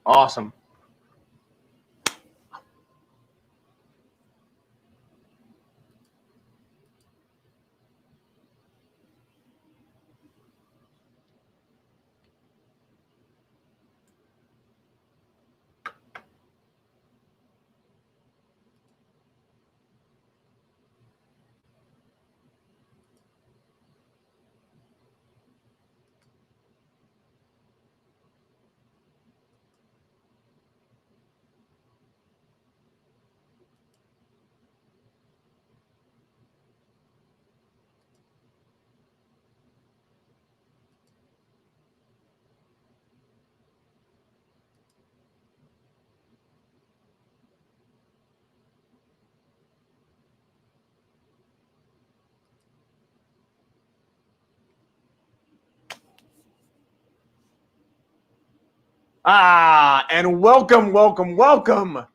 Awesome. And welcome.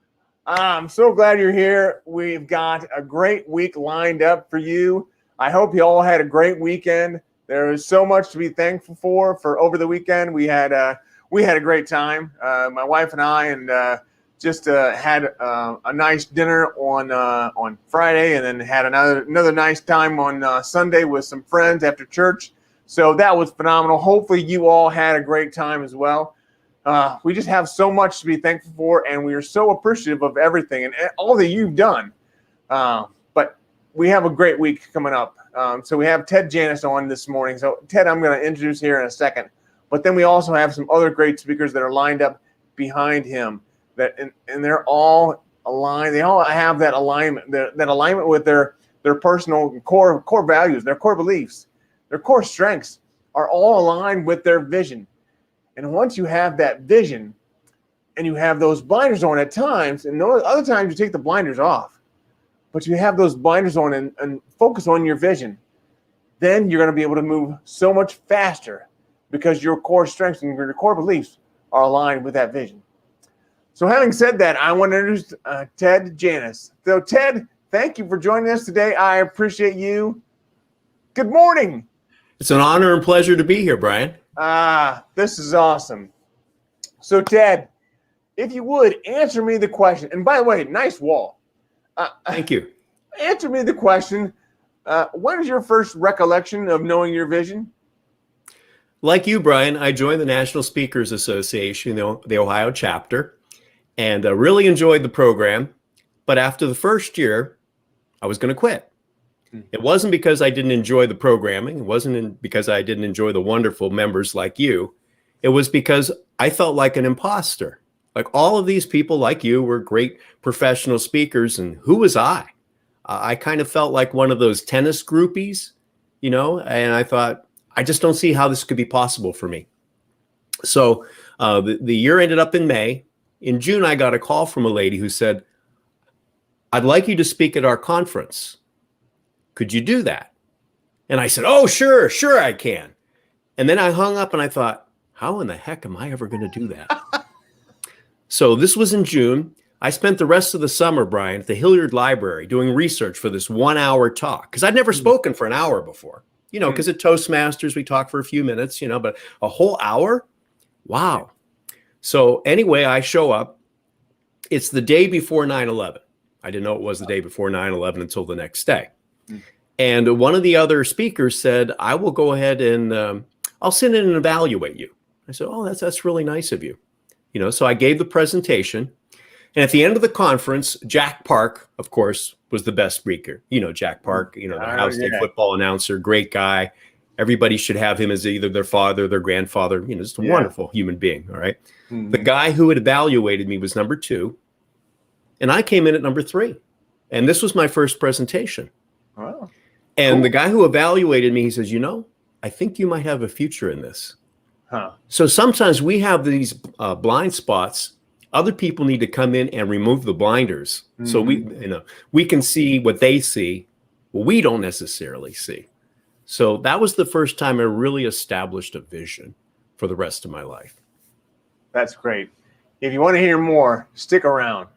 I'm so glad you're here. We've got a great week lined up for you. I hope you all had a great weekend. There is so much to be thankful for over the weekend. We had a great time. My wife and I, and just had a nice dinner on Friday, and then had another nice time on Sunday with some friends after church. So that was phenomenal. Hopefully you all had a great time as well. We just have so much to be thankful for, and we are so appreciative of everything and all that you've done. But we have a great week coming up. So we have Ted Janusz on this morning. So Ted, I'm going to introduce here in a second. But then we also have some other great speakers that are lined up behind him. And they're all aligned. They all have that alignment, that alignment with their personal core values, their core beliefs, their core strengths are all aligned with their vision. And once you have that vision and you have those blinders on at times, and other times you take the blinders off, but you have those blinders on and focus on your vision, then you're going to be able to move so much faster because your core strengths and your core beliefs are aligned with that vision. So having said that, I want to introduce Ted Janusz. So Ted, thank you for joining us today. I appreciate you. Good morning. It's an honor and pleasure to be here, Brian. This is awesome. So Ted, if you would answer me the question, and by the way, nice wall. Thank you. Answer me the question. What is your first recollection of knowing your vision? Like you, Brian, I joined the National Speakers Association, the Ohio chapter, and really enjoyed the program. But after the first year, I was going to quit. It wasn't because I didn't enjoy the programming. It wasn't because I didn't enjoy the wonderful members like you. It was because I felt like an imposter. Like all of these people like you were great professional speakers, and who was I? I kind of felt like one of those tennis groupies, and I thought, I just don't see how this could be possible for me. So the year ended up in May. In June, I got a call from a lady who said, I'd like you to speak at our conference. Could you do that? And I said, oh, sure I can. And then I hung up and I thought, how in the heck am I ever going to do that? So this was in June. I spent the rest of the summer, Brian, at the Hilliard Library doing research for this 1-hour talk, because I'd never spoken for an hour before, because at Toastmasters, we talk for a few minutes, but a whole hour? Wow. So anyway, I show up. It's the day before 9/11. I didn't know it was the day before 9/11 until the next day. And one of the other speakers said, I will go ahead and I'll sit in and evaluate you. I said, oh, that's really nice of you. So I gave the presentation. And at the end of the conference, Jack Park, of course, was the best speaker. Jack Park, the Ohio State football announcer, great guy. Everybody should have him as either their father, their grandfather, just a wonderful human being. All right. Mm-hmm. The guy who had evaluated me was number 2. And I came in at number 3. And this was my first presentation. Wow. And the guy who evaluated me, he says, I think you might have a future in this. Huh. So sometimes we have these blind spots. Other people need to come in and remove the blinders. Mm-hmm. So we can see what they see, what we don't necessarily see. So that was the first time I really established a vision for the rest of my life. That's great. If you want to hear more, stick around.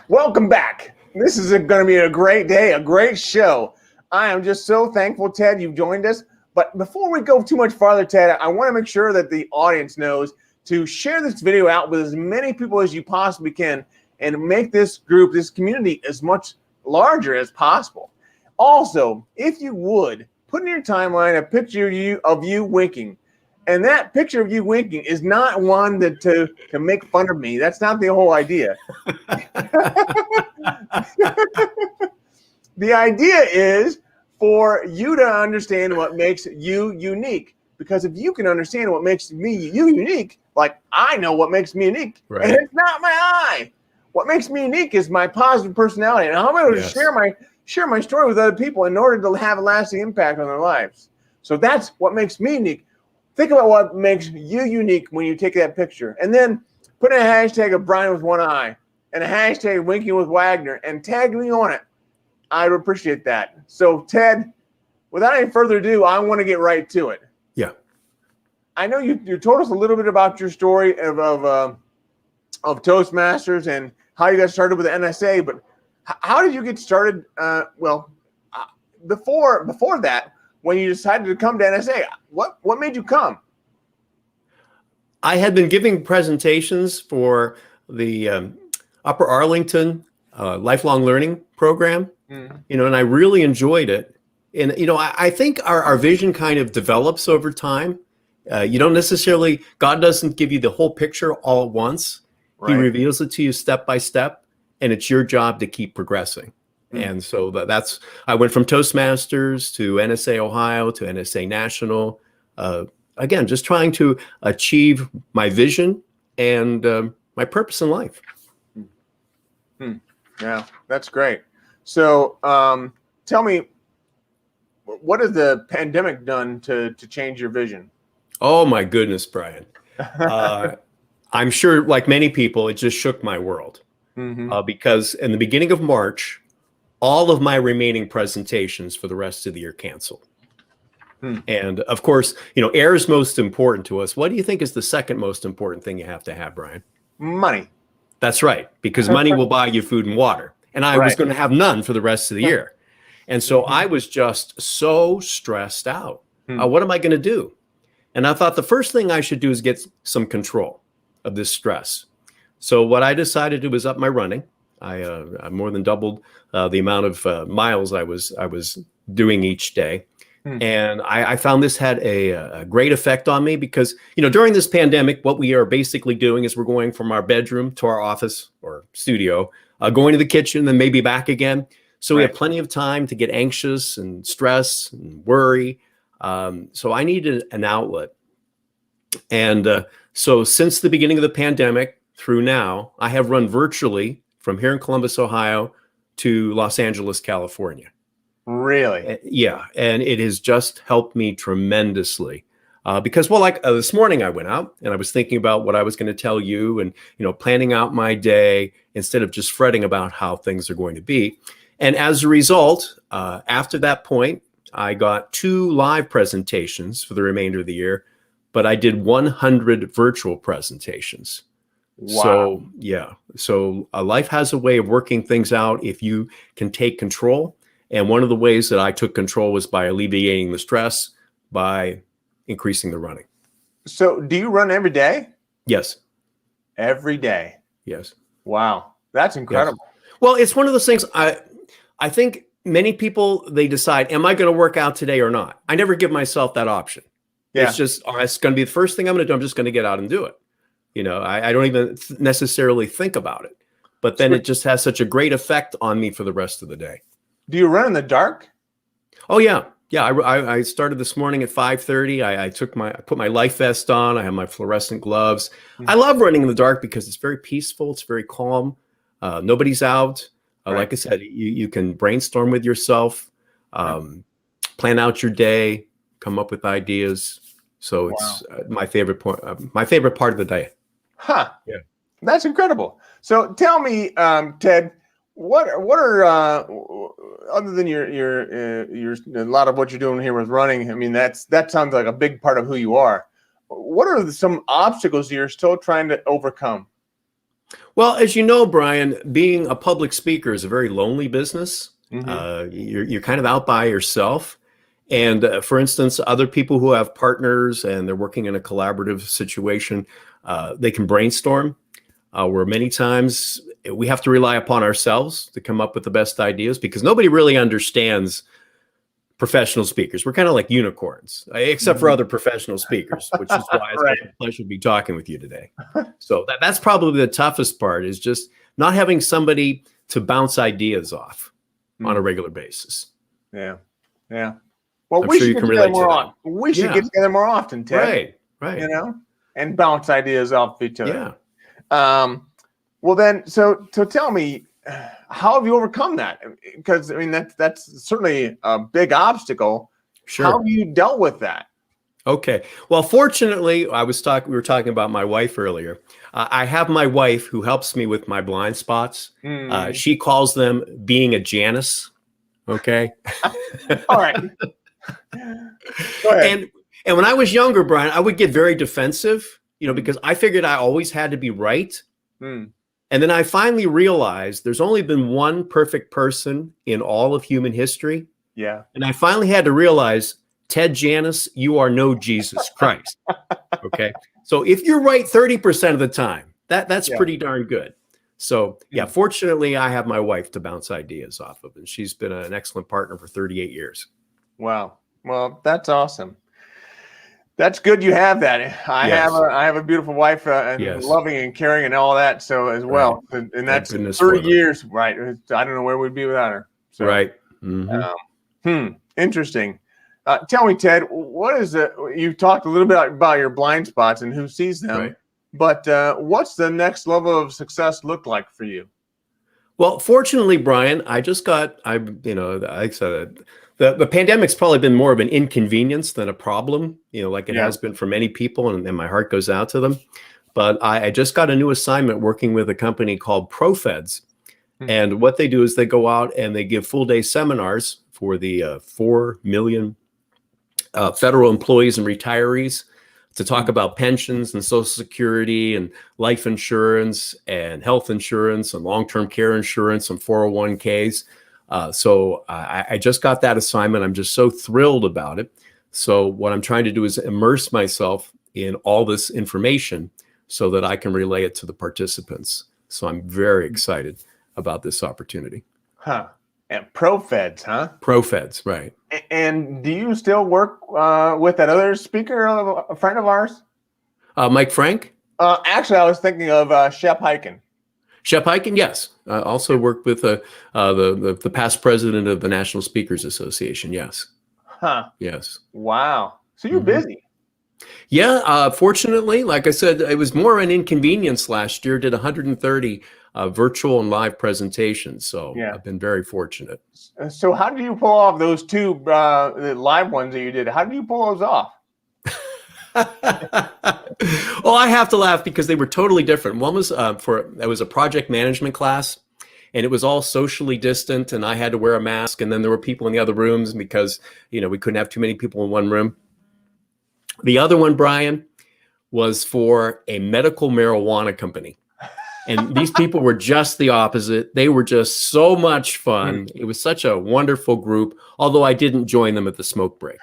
Welcome back. This is going to be a great day, a great show. I am just so thankful, Ted, you've joined us. But before we go too much farther, Ted, I want to make sure that the audience knows to share this video out with as many people as you possibly can and make this group, this community, as much larger as possible. Also, if you would, put in your timeline a picture of you winking. And that picture of you winking is not one that to make fun of me. That's not the whole idea. The idea is for you to understand what makes you unique. Because if you can understand what makes you unique, like I know what makes me unique, right. And it's not my eye. What makes me unique is my positive personality. And I'm able to share my story with other people in order to have a lasting impact on their lives. So that's what makes me unique. Think about what makes you unique when you take that picture. And then put in a hashtag of Brian with one eye and a hashtag winking with Wagner and tag me on it. I would appreciate that. So, Ted, without any further ado, I want to get right to it. Yeah. I know you told us a little bit about your story of Toastmasters and how you got started with the NSA, but how did you get started? Before that, when you decided to come to NSA, what made you come? I had been giving presentations for the Upper Arlington Lifelong Learning Program, and I really enjoyed it. And, I think our vision kind of develops over time. You don't necessarily, God doesn't give you the whole picture all at once. Right. He reveals it to you step by step, and it's your job to keep progressing. And so I went from Toastmasters to NSA Ohio to NSA National. Again, just trying to achieve my vision and my purpose in life. Yeah, that's great. So tell me, what has the pandemic done to change your vision? Oh, my goodness, Brian. I'm sure, like many people, it just shook my world. Because in the beginning of March, all of my remaining presentations for the rest of the year canceled. And of course, air is most important to us. What do you think is the second most important thing you have to have, Brian? Money. That's right, because money will buy you food and water. And I was going to have none for the rest of the year. And so I was just so stressed out. What am I going to do? And I thought the first thing I should do is get some control of this stress. So what I decided to do was up my running. I more than doubled the amount of miles I was doing each day. And I found this had a great effect on me because, during this pandemic, what we are basically doing is we're going from our bedroom to our office or studio, going to the kitchen, then maybe back again. So we have plenty of time to get anxious and stress and worry. So I needed an outlet. And so since the beginning of the pandemic through now, I have run virtually from here in Columbus, Ohio to Los Angeles, California. Really? Yeah. And it has just helped me tremendously because, this morning I went out and I was thinking about what I was going to tell you and, planning out my day instead of just fretting about how things are going to be. And as a result, after that point, I got 2 live presentations for the remainder of the year, but I did 100 virtual presentations. Wow. So, yeah. So life has a way of working things out if you can take control. And one of the ways that I took control was by alleviating the stress by increasing the running. So do you run every day? Yes. Every day? Yes. Wow. That's incredible. Yes. Well, it's one of those things I think many people, they decide, am I going to work out today or not? I never give myself that option. Yeah. It's just, it's going to be the first thing I'm going to do. I'm just going to get out and do it. I don't even necessarily think about it. But then it just has such a great effect on me for the rest of the day. Do you run in the dark? Oh, yeah. Yeah, I started this morning at 5:30. I put my life vest on. I have my fluorescent gloves. I love running in the dark because it's very peaceful. It's very calm. Nobody's out. Like I said, you can brainstorm with yourself, plan out your day, come up with ideas. So it's my favorite part of the day. Huh. Yeah. That's incredible. So tell me, Ted, what are other than your a lot of what you're doing here with running? I mean, that sounds like a big part of who you are. What are some obstacles you're still trying to overcome? Well, as you know, Brian, being a public speaker is a very lonely business. Mm-hmm. You're kind of out by yourself. And for instance, other people who have partners and they're working in a collaborative situation, they can brainstorm. Where many times we have to rely upon ourselves to come up with the best ideas because nobody really understands professional speakers. We're kind of like unicorns, except for other professional speakers, which is why it's Right. such a pleasure to be talking with you today. So that's probably the toughest part is just not having somebody to bounce ideas off on a regular basis. Yeah. Yeah. Well, I'm we sure should you get can together relate to more that. often. We should Yeah. get together more often, Ted. Right. You know, and bounce ideas off each other. Yeah. Well, then, so tell me, how have you overcome that? Because I mean, that's certainly a big obstacle. Sure. How have you dealt with that? Okay. Well, fortunately, we were talking about my wife earlier. I have my wife who helps me with my blind spots. She calls them being a Janus. Okay. All right. Go ahead. And when I was younger, Brian, I would get very defensive, because I figured I always had to be right. And then I finally realized there's only been one perfect person in all of human history. Yeah. And I finally had to realize, Ted Janusz, you are no Jesus Christ. Okay. So if you're right 30% of the time, that's pretty darn good. So yeah, fortunately, I have my wife to bounce ideas off of, and she's been an excellent partner for 38 years. Wow. Well, that's awesome. That's good you have that. I have a beautiful wife and loving and caring and all that. So as well, and that's 30 years, right? I don't know where we'd be without her. So, right. Interesting. Tell me, Ted, what is you talked a little bit about your blind spots and who sees them, but what's the next level of success look like for you? Well, fortunately, Brian, like I said, the pandemic's probably been more of an inconvenience than a problem, like it has been for many people, and my heart goes out to them. But I just got a new assignment working with a company called ProFeds. And what they do is they go out and they give full-day seminars for the 4 million federal employees and retirees to talk about pensions and Social Security and life insurance and health insurance and long-term care insurance and 401ks. So I just got that assignment. I'm just so thrilled about it. So what I'm trying to do is immerse myself in all this information so that I can relay it to the participants. So I'm very excited about this opportunity. And ProFeds, huh? ProFeds, right. And do you still work with that other speaker, a friend of ours? Mike Frank? Actually, I was thinking of Shep Hyken. Shep Hyken, yes. I also worked with the past president of the National Speakers Association, yes. Yes. Wow. So you're busy. Yeah, fortunately, like I said, it was more an inconvenience last year. Did 130 virtual and live presentations, so I've been very fortunate. So how did you pull off those two the live ones that you did? How did you pull those off? Well, I have to laugh because they were totally different. One was it was a project management class, and it was all socially distant, and I had to wear a mask, and then there were people in the other rooms because we couldn't have too many people in one room. The other one, Brian, was for a medical marijuana company. And these people were just the opposite. They were just so much fun. It was such a wonderful group, although I didn't join them at the smoke break.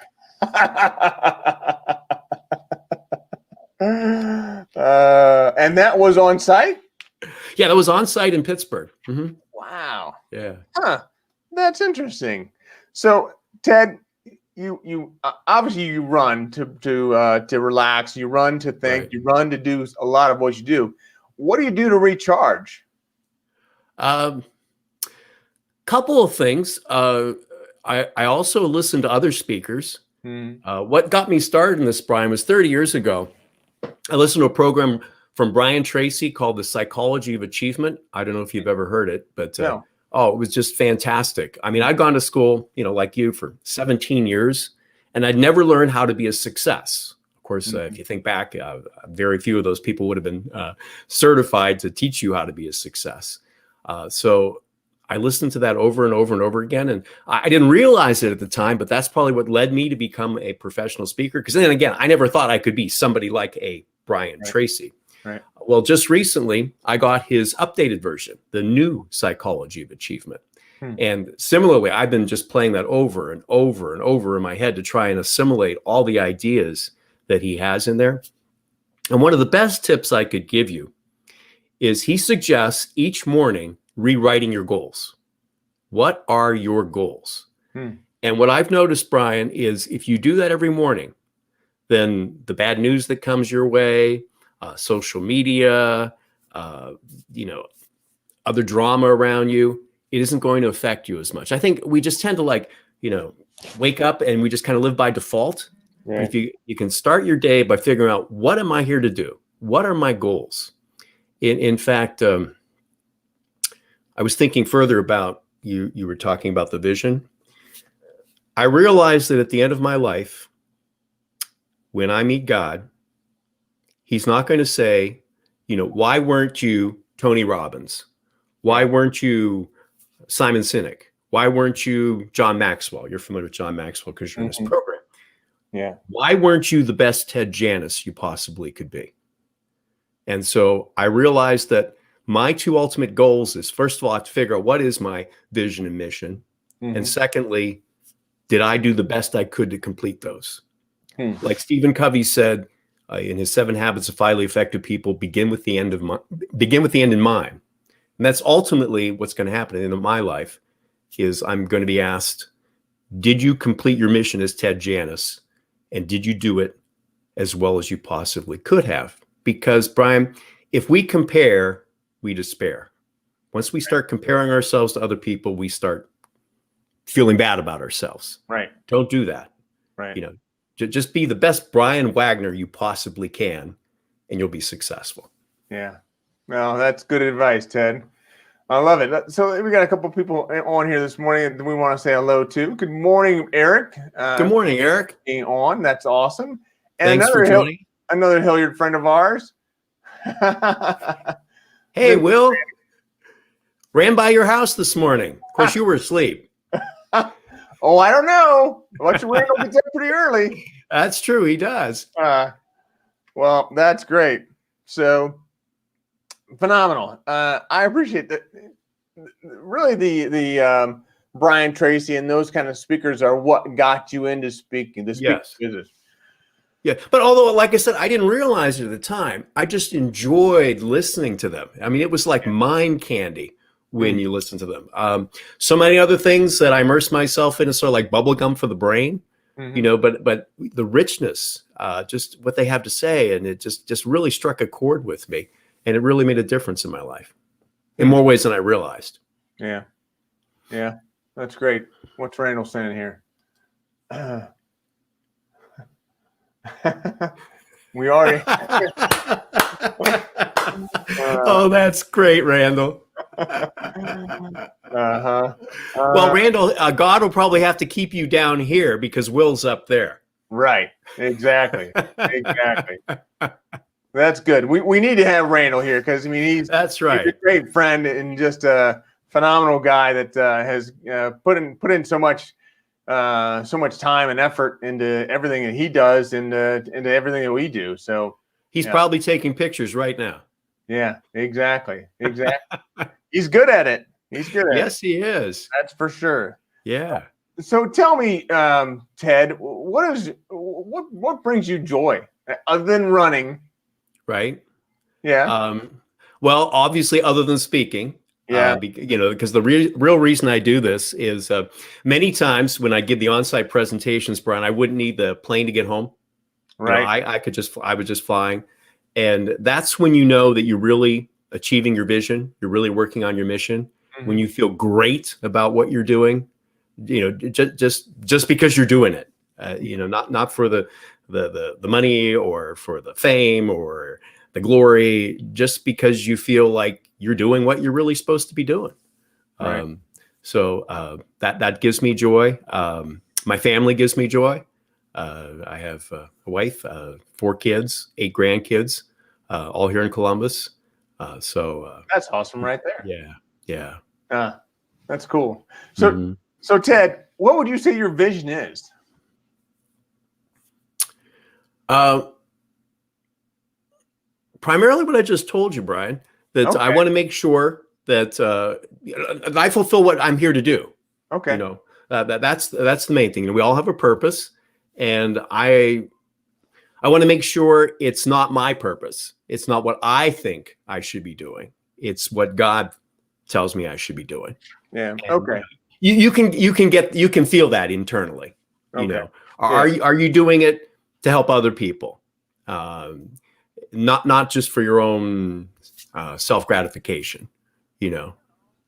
And that was on site? Yeah, that was on site in Pittsburgh. Wow. Yeah. That's interesting. So, Ted, you obviously you run to relax, you run to think, you run to do a lot of what you do. What do you do to recharge? Couple of things. I also listen to other speakers. What got me started in this, Brian, was 30 years ago. I listened to a program from Brian Tracy called The Psychology of Achievement. I don't know if you've ever heard it, but it was just fantastic. I mean, I'd gone to school, like you, for 17 years, and I'd never learned how to be a success. Of course, if you think back, very few of those people would have been certified to teach you how to be a success. So I listened to that over and over and over again. And I didn't realize it at the time, but that's probably what led me to become a professional speaker. Because then again, I never thought I could be somebody like a Brian Tracy. Right. Well, just recently, I got his updated version, the new Psychology of Achievement. And similarly, I've been just playing that over and over and over in my head to try and assimilate all the ideas that he has in there. And one of the best tips I could give you is he suggests each morning rewriting your goals. What are your goals? And what I've noticed, Brian, is if you do that every morning, then the bad news that comes your way, social media, other drama around you, it isn't going to affect you as much. I think we just tend to wake up and we just kind of live by default. Right. But if you can start your day by figuring out, what am I here to do? What are my goals? In fact, I was thinking further about you were talking about the vision. I realized that at the end of my life, when I meet God, he's not going to say, why weren't you Tony Robbins? Why weren't you Simon Sinek? Why weren't you John Maxwell? You're familiar with John Maxwell because you're in this program. Yeah. Why weren't you the best Ted Janusz you possibly could be? And so I realized that my two ultimate goals is, first of all, I have to figure out what is my vision and mission. And secondly, did I do the best I could to complete those? Like Stephen Covey said in his 7 Habits of Highly Effective People, begin with the end in mind. And that's ultimately what's going to happen in my life is I'm going to be asked, did you complete your mission as Ted Janusz? And did you do it as well as you possibly could have? Because, Brian, if we compare, we despair. Once we start comparing ourselves to other people, we start feeling bad about ourselves. Right. Don't do that. Right. Just be the best Brian Wagner you possibly can, and you'll be successful. Yeah. Well, that's good advice, Ted. I love it. So we got a couple of people on here this morning that we want to say hello to. Good morning, Eric. Good morning, Eric. Being on. That's awesome. And Thanks for joining. Another Hilliard friend of ours. Hey, Will. Ran by your house this morning. Of course, you were asleep. Oh, I don't know. Randall gets up pretty early. That's true. He does. Well, that's great. So phenomenal. I appreciate that. Really, the Brian Tracy and those kind of speakers are what got you into speaking. Yes. Yeah, but although, like I said, I didn't realize it at the time. I just enjoyed listening to them. I mean, it was like mind candy when you listen to them. So many other things that I immerse myself in is sort of like bubble gum for the brain, but the richness, just what they have to say, and it just really struck a chord with me, and it really made a difference in my life in more ways than I realized. Yeah, that's great. What's Randall saying here? We already. Oh, that's great, Randall. Well, Randall, God will probably have to keep you down here because Will's up there. Right. Exactly. That's good. We need to have Randall here because he's that's right. He's a great friend and just a phenomenal guy that has put in so much time and effort into everything that he does and into everything that we do. So he's probably taking pictures right now. Yeah, exactly. He's good at it. Yes, he is. That's for sure. Yeah. So tell me, Ted, what brings you joy other than running? Right. Yeah. Well, obviously, other than speaking. Yeah. Because the real reason I do this is many times when I give the on-site presentations, Brian, I wouldn't need the plane to get home. Right. I was just flying. And that's when you know that you're really achieving your vision. You're really working on your mission. When you feel great about what you're doing, just because you're doing it, not for the money or for the fame or the glory, just because you feel like you're doing what you're really supposed to be doing. Right. So that gives me joy. My family gives me joy. I have a wife, 4 kids, 8 grandkids, all here in Columbus. So that's awesome, right there. Yeah. That's cool. So, so Ted, what would you say your vision is? Primarily what I just told you, Brian, that Okay. I want to make sure that I fulfill what I'm here to do. Okay. You know, that's the main thing. We all have a purpose, and I want to make sure it's not my purpose. It's not what I think I should be doing. It's what God tells me I should be doing. Yeah. And, Okay. You can feel that internally. You Okay. know, are you doing it to help other people? Not just for your own self gratification. You know.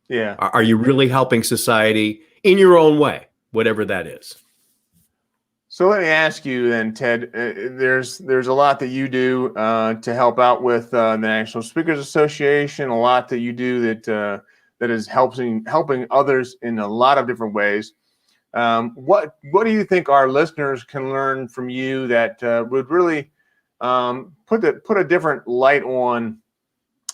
Yeah. Are you really helping society in your own way, whatever that is? So let me ask you then, Ted. There's a lot that you do to help out with the National Speakers Association. A lot that you do that is helping others in a lot of different ways. What do you think our listeners can learn from you that would really put a different light on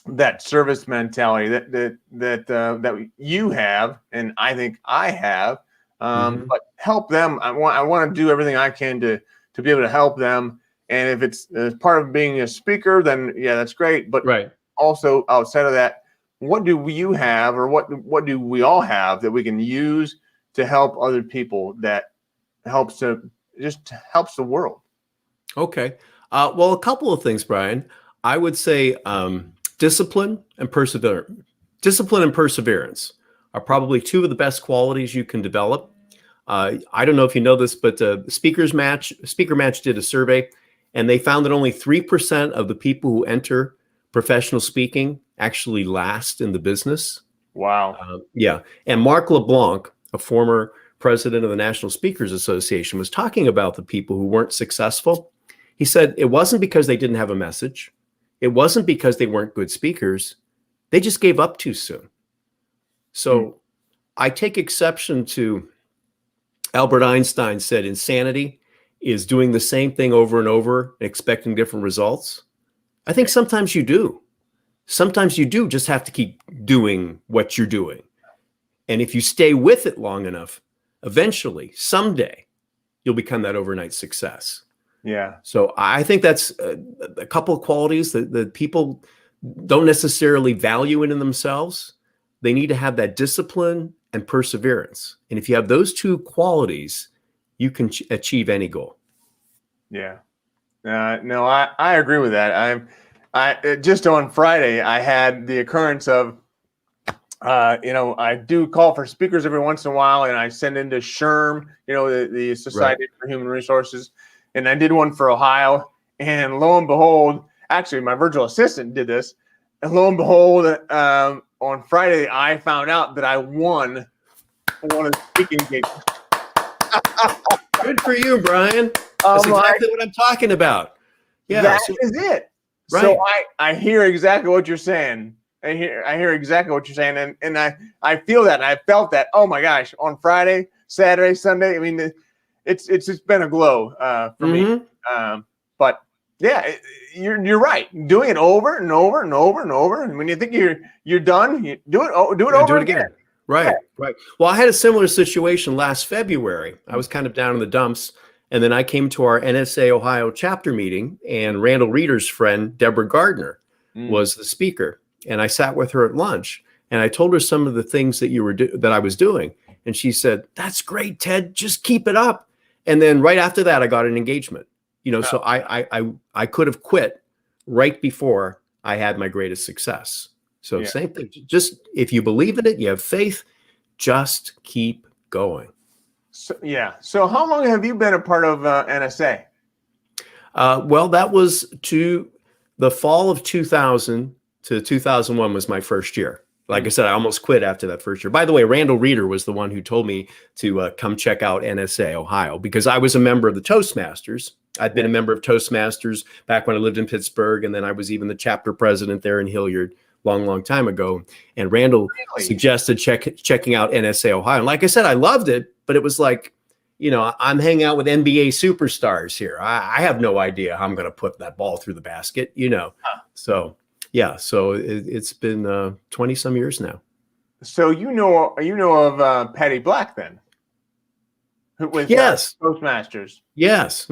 that service mentality that you have, and I think I have? But help them. I want to do everything I can to be able to help them. And if it's part of being a speaker, then yeah, that's great. But also outside of that, what do you have, or what do we all have that we can use to help other people that helps the world? Okay. Well, a couple of things, Brian. I would say discipline and perseverance. Discipline and perseverance are probably two of the best qualities you can develop. I don't know if you know this, but Speaker Match did a survey, and they found that only 3% of the people who enter professional speaking actually last in the business. Wow. Yeah. And Mark LeBlanc, a former president of the National Speakers Association, was talking about the people who weren't successful. He said it wasn't because they didn't have a message. It wasn't because they weren't good speakers. They just gave up too soon. So I take exception to Albert Einstein said insanity is doing the same thing over and over and expecting different results. I think sometimes you do. Sometimes you do just have to keep doing what you're doing. And if you stay with it long enough, eventually, someday, you'll become that overnight success. Yeah. So I think that's a couple of qualities that people don't necessarily value in themselves. They need to have that discipline and perseverance. And if you have those two qualities, you can achieve any goal. Yeah. No, I agree with that. I just on Friday, I had the occurrence of, I do call for speakers every once in a while, and I send into SHRM, the Society for Human Resources, and I did one for Ohio. And lo and behold, actually, my virtual assistant did this. And lo and behold, on Friday, I found out that I won one of the speaking gigs. Good for you, Brian. That's exactly what I'm talking about. Yeah, that is it. Right. So I hear exactly what you're saying. I hear exactly what you're saying, and I feel that, and I felt that. Oh my gosh! On Friday, Saturday, Sunday. I mean, it's just been a glow for me. But yeah, you're right. Doing it over and over and over and over, and when you think you're done, you do it over again. Right. Well, I had a similar situation last February. I was kind of down in the dumps, and then I came to our NSA Ohio chapter meeting, and Randall Reeder's friend, Deborah Gardner, was the speaker. And I sat with her at lunch, and I told her some of the things that I was doing. And she said, "That's great, Ted. Just keep it up." And then right after that, I got an engagement. So I could have quit right before I had my greatest success. So same thing. Just if you believe in it, you have faith, just keep going. So how long have you been a part of NSA? Well, that was the fall of 2000 to 2001 was my first year. Like I said, I almost quit after that first year. By the way, Randall Reeder was the one who told me to come check out NSA Ohio, because I was a member of the Toastmasters. I'd been a member of Toastmasters back when I lived in Pittsburgh, and then I was even the chapter president there in Hilliard long time ago. And Randall suggested checking out NSA Ohio. And like I said, I loved it, but it was like, I'm hanging out with NBA superstars here. I have no idea how I'm going to put that ball through the basket, So yeah, so it's been 20 some years now. So you know of Patty Black then? With Yes. Toastmasters. Yes.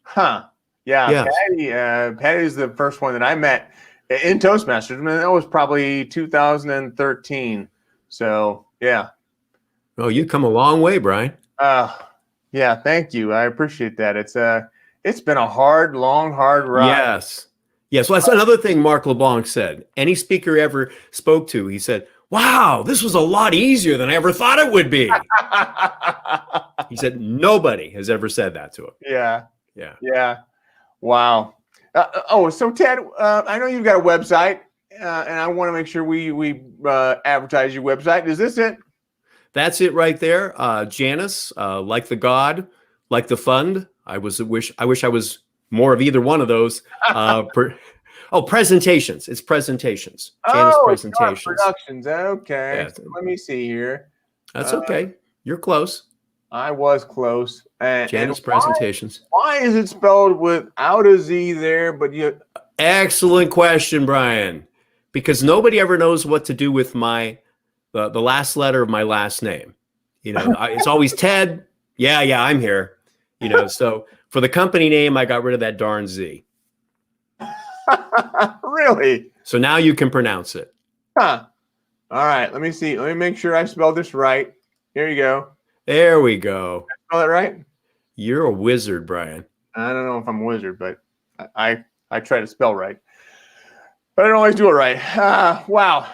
Huh. Yeah, Yes. Patty is the first one that I met in Toastmasters. I mean, that was probably 2013. So yeah. Oh, you come a long way, Brian. Yeah, thank you. I appreciate that. It's been a hard, long, hard ride. Yes. Yes. Well, that's another thing Mark LeBlanc said. Any speaker he ever spoke to, he said, wow, this was a lot easier than I ever thought it would be. He said nobody has ever said that to him. Yeah. Yeah. Yeah. Wow. So Ted, I know you've got a website, and I want to make sure we advertise your website. Is this it? That's it right there. Janusz, like the God, like the fund. I wish I was more of either one of those. Presentations. It's presentations. Janusz presentations. Productions. Okay. Yeah. So let me see here. That's okay. You're close. I was close. Janusz presentations. Why is it spelled without a Z there? But you. Excellent question, Brian. Because nobody ever knows what to do with the last letter of my last name. It's always Ted. Yeah, I'm here. So for the company name, I got rid of that darn Z. Really? So now you can pronounce it. Huh. All right. Let me see. Let me make sure I spelled this right. Here you go. There we go. Did I spell it right? You're a wizard, Brian. I don't know if I'm a wizard, but I try to spell right. But I don't always do it right. Wow.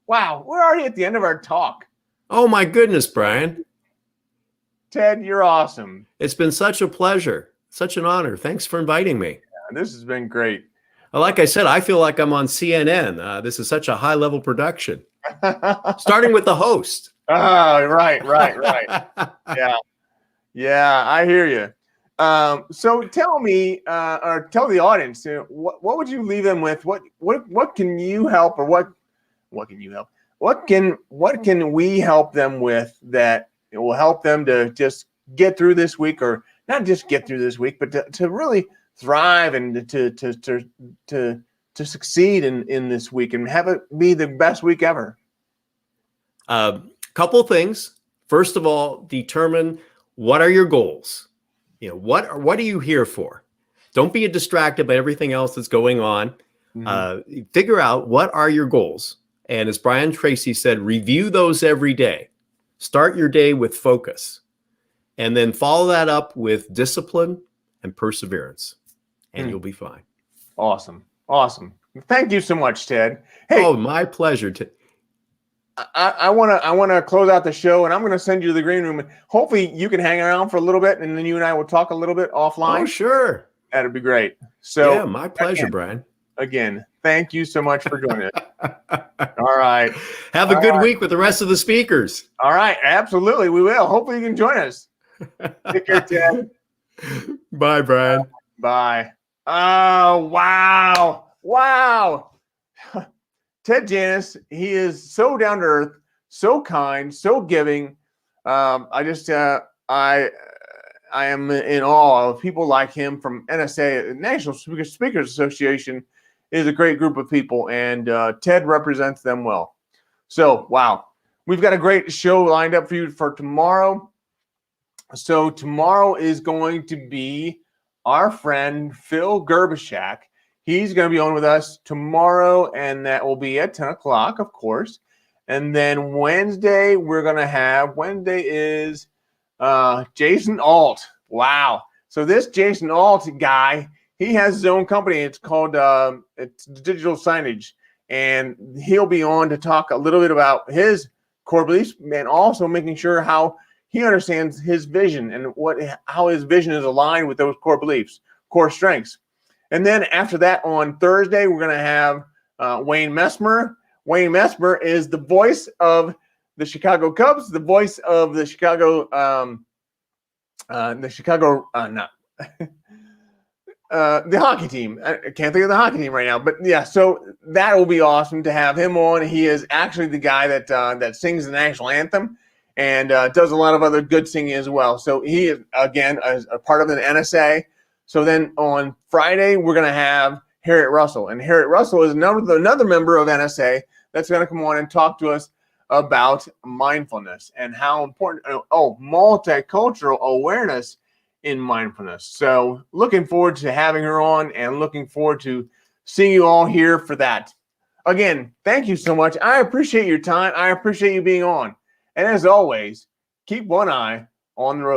We're already at the end of our talk. Oh, my goodness, Brian. Ted, you're awesome. It's been such a pleasure. Such an honor. Thanks for inviting me. Yeah, this has been great. Like I said, I feel like I'm on CNN. This is such a high-level production. Starting with the host. Oh, right. Yeah, I hear you. So tell me, or tell the audience, what would you leave them with? What can you help, or what can you help? What can we help them with that will help them to just get through this week, or not just get through this week, but to really thrive and to succeed in this week and have it be the best week ever? Couple things. First of all, determine what are your goals. What are you here for? Don't be distracted by everything else that's going on. Mm-hmm. Figure out what are your goals. And as Brian Tracy said, review those every day. Start your day with focus. And then follow that up with discipline and perseverance. And you'll be fine. Awesome. Thank you so much, Ted. Hey, oh, my pleasure. I want to close out the show, and I'm going to send you to the green room. And hopefully you can hang around for a little bit, and then you and I will talk a little bit offline. Oh, sure. That'd be great. So yeah, my pleasure, Brian. Again, thank you so much for joining us. All right. Have a good week with the rest of the speakers. All right. Absolutely. We will. Hopefully you can join us. Take care, Ted. Bye, Brian. Bye. Oh, wow. Ted Janusz, he is so down to earth, so kind, so giving. I am in awe of people like him from NSA, National Speakers Association, is a great group of people, and Ted represents them well. So, wow. We've got a great show lined up for you for tomorrow. So tomorrow is going to be our friend Phil Gerbishak. He's going to be on with us tomorrow, and that will be at 10 o'clock, of course. And then Wednesday is Jason Alt. Wow. So this Jason Alt guy, he has his own company. It's called it's Digital Signage. And he'll be on to talk a little bit about his core beliefs and also making sure how he understands his vision and how his vision is aligned with those core beliefs, core strengths. And then after that, on Thursday, we're going to have Wayne Messmer. Wayne Messmer is the voice of the Chicago Cubs, the voice of the the hockey team. I can't think of the hockey team right now, but yeah, so that will be awesome to have him on. He is actually the guy that sings the national anthem and does a lot of other good singing as well. So he is, again, a part of the NSA. So then on Friday, we're going to have Harriet Russell. And Harriet Russell is another member of NSA that's going to come on and talk to us about mindfulness and how important, multicultural awareness in mindfulness. So looking forward to having her on and looking forward to seeing you all here for that. Again, thank you so much. I appreciate your time. I appreciate you being on. And as always, keep one eye on the road.